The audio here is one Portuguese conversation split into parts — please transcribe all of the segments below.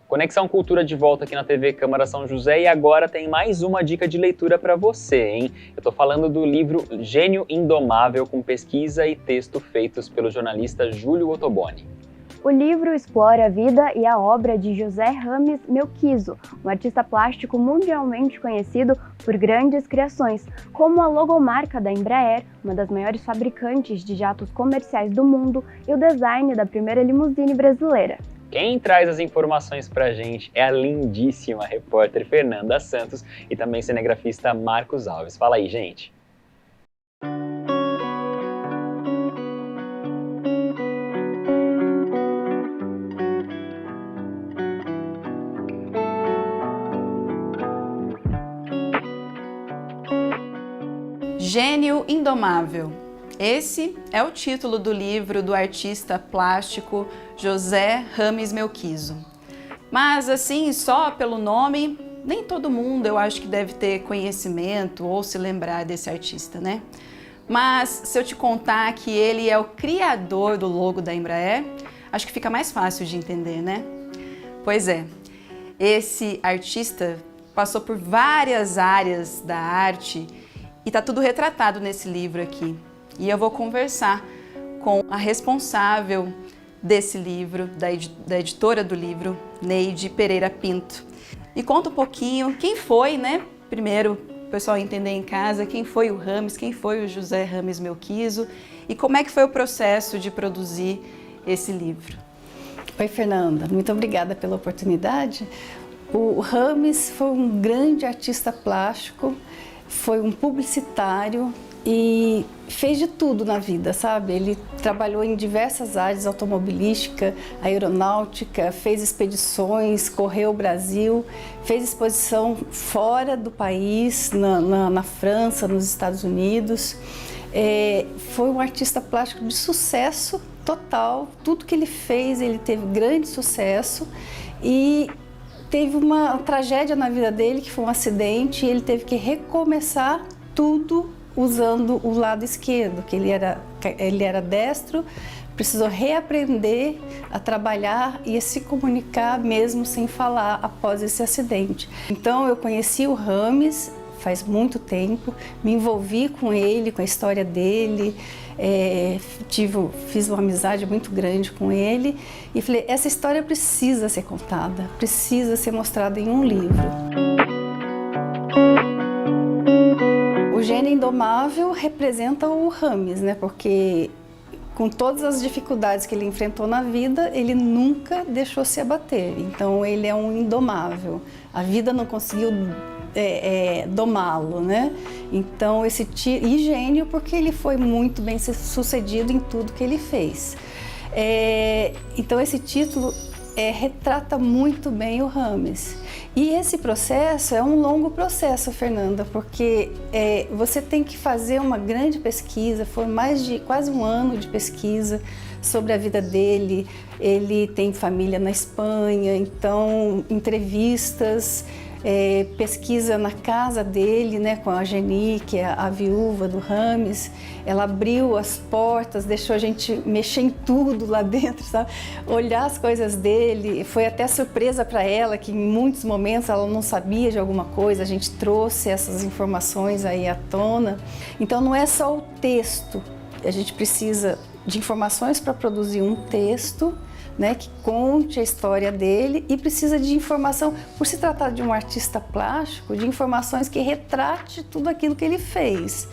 Conexão Cultura de volta aqui na TV Câmara São José e agora tem mais uma dica de leitura para você, hein? Eu tô falando do livro Gênio Indomável, com pesquisa e texto feitos pelo jornalista Júlio Ottoboni. O livro explora a vida e a obra de José Rames Melquizo, um artista plástico mundialmente conhecido por grandes criações, como a logomarca da Embraer, uma das maiores fabricantes de jatos comerciais do mundo, e o design da primeira limusine brasileira. Quem traz as informações pra gente é a lindíssima repórter Fernanda Santos e também cinegrafista Marcos Alves. Fala aí, gente! Gênio Indomável. Esse é o título do livro do artista plástico José Rames Melquizo. Mas assim, só pelo nome, nem todo mundo eu acho que deve ter conhecimento ou se lembrar desse artista, né? Mas se eu te contar que ele é o criador do logo da Embraer, acho que fica mais fácil de entender, né? Pois é, esse artista passou por várias áreas da arte e tá tudo retratado nesse livro aqui. E eu vou conversar com a responsável desse livro, da editora do livro, Neide Pereira Pinto. E conta um pouquinho quem foi, né? Primeiro, o pessoal entender em casa quem foi o Rames, quem foi o José Rames Melquizo e como é que foi o processo de produzir esse livro. Oi, Fernanda. Muito obrigada pela oportunidade. O Rames foi um grande artista plástico, foi um publicitário e fez de tudo na vida, sabe? Ele trabalhou em diversas áreas, automobilística, aeronáutica, fez expedições, correu o Brasil, fez exposição fora do país, na França, nos Estados Unidos. Foi um artista plástico de sucesso total, tudo que ele fez, ele teve grande sucesso e teve uma tragédia na vida dele, que foi um acidente, e ele teve que recomeçar tudo usando o lado esquerdo, que ele era destro, precisou reaprender a trabalhar e a se comunicar mesmo sem falar após esse acidente. Então eu conheci o Rames faz muito tempo, me envolvi com ele, com a história dele, fiz uma amizade muito grande com ele e falei, essa história precisa ser contada, precisa ser mostrada em um livro. O Gênio Indomável representa o Rames, né? Porque com todas as dificuldades que ele enfrentou na vida, ele nunca deixou se abater. Então ele é um indomável. A vida não conseguiu domá-lo, né? Então e gênio porque ele foi muito bem sucedido em tudo que ele fez. Então esse título retrata muito bem o Rames. E esse processo é um longo processo, Fernanda, porque você tem que fazer uma grande pesquisa, foi mais de quase um ano de pesquisa sobre a vida dele. Ele tem família na Espanha, então entrevistas, pesquisa na casa dele, né, com a Geni, que é a viúva do Rames. Ela abriu as portas, deixou a gente mexer em tudo lá dentro, sabe? Olhar as coisas dele. Foi até surpresa para ela, que em muitos momentos ela não sabia de alguma coisa, a gente trouxe essas informações aí à tona. Então não é só o texto, a gente precisa de informações para produzir um texto, né, que conte a história dele, e precisa de informação, por se tratar de um artista plástico, de informações que retrate tudo aquilo que ele fez.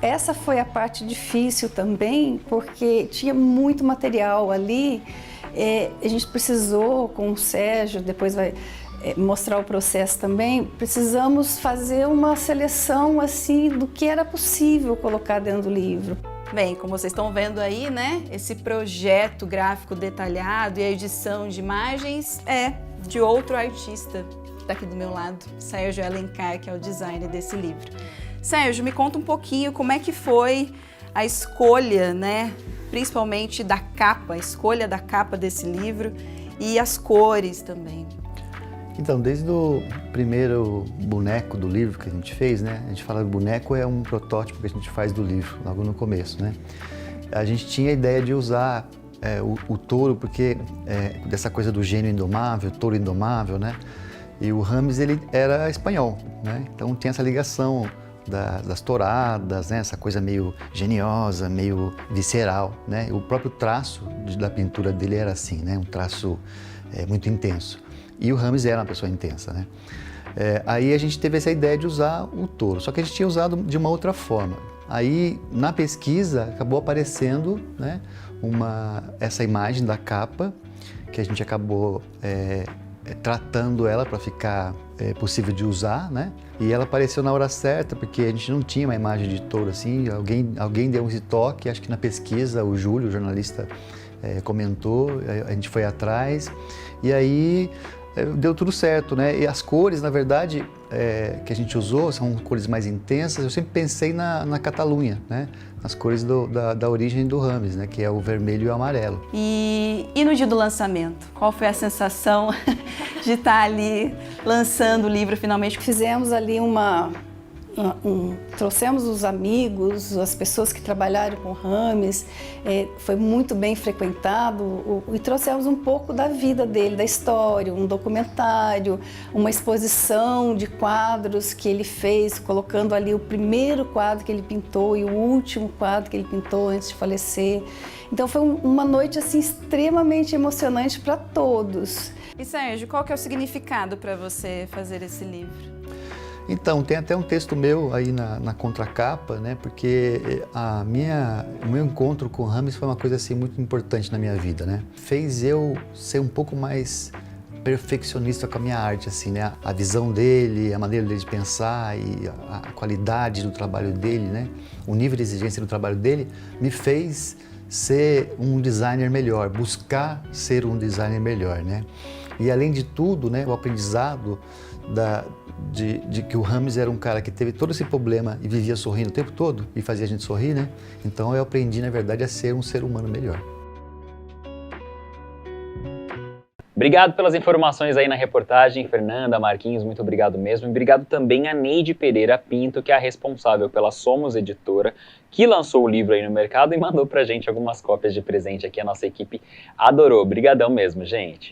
Essa foi a parte difícil também, porque tinha muito material ali. A gente precisou, com o Sérgio, depois vai mostrar o processo também, precisamos fazer uma seleção assim do que era possível colocar dentro do livro. Bem, como vocês estão vendo aí, né, esse projeto gráfico detalhado e a edição de imagens é de outro artista que está aqui do meu lado, Sérgio Alencar, que é o designer desse livro. Sérgio, me conta um pouquinho como é que foi a escolha, né, principalmente da capa, a escolha da capa desse livro e as cores também. Então, desde o primeiro boneco do livro que a gente fez, né? A gente fala que o boneco é um protótipo que a gente faz do livro, logo no começo, né? A gente tinha a ideia de usar o touro, porque dessa coisa do gênio indomável, touro indomável, né? E o Rames, ele era espanhol, né? Então tinha essa ligação das touradas, né? Essa coisa meio geniosa, meio visceral, né? O próprio traço da pintura dele era assim, né? Um traço muito intenso. E o Rames era uma pessoa intensa, né? Aí a gente teve essa ideia de usar o touro, só que a gente tinha usado de uma outra forma. Aí, na pesquisa, acabou aparecendo, né, essa imagem da capa, que a gente acabou tratando ela para ficar possível de usar, né? E ela apareceu na hora certa, porque a gente não tinha uma imagem de touro assim, alguém deu esse toque, acho que na pesquisa, o Júlio, o jornalista, comentou, a gente foi atrás, e aí deu tudo certo, né? E as cores, na verdade, que a gente usou são cores mais intensas. Eu sempre pensei na Catalunha, né? Nas cores da origem do Rames, né? Que é o vermelho e o amarelo. E no dia do lançamento, qual foi a sensação de estar ali lançando o livro finalmente? Fizemos ali trouxemos os amigos, as pessoas que trabalharam com o Rames, foi muito bem frequentado, e trouxemos um pouco da vida dele, da história, um documentário, uma exposição de quadros que ele fez, colocando ali o primeiro quadro que ele pintou e o último quadro que ele pintou antes de falecer. Então foi uma noite assim extremamente emocionante para todos. E Sérgio, qual que é o significado para você fazer esse livro? Então, tem até um texto meu aí na contracapa, né? Porque o meu encontro com o Rames foi uma coisa assim muito importante na minha vida, né? Fez eu ser um pouco mais perfeccionista com a minha arte, assim, né? A visão dele, a maneira dele de pensar e a qualidade do trabalho dele, né? O nível de exigência do trabalho dele me fez ser um designer melhor, buscar ser um designer melhor, né? E além de tudo, né? O aprendizado de que o Rames era um cara que teve todo esse problema e vivia sorrindo o tempo todo e fazia a gente sorrir, né? Então eu aprendi, na verdade, a ser um ser humano melhor. Obrigado pelas informações aí na reportagem, Fernanda, Marquinhos, muito obrigado mesmo. E obrigado também a Neide Pereira Pinto, que é a responsável pela Somos Editora, que lançou o livro aí no mercado e mandou pra gente algumas cópias de presente aqui. A nossa equipe adorou. Obrigadão mesmo, gente.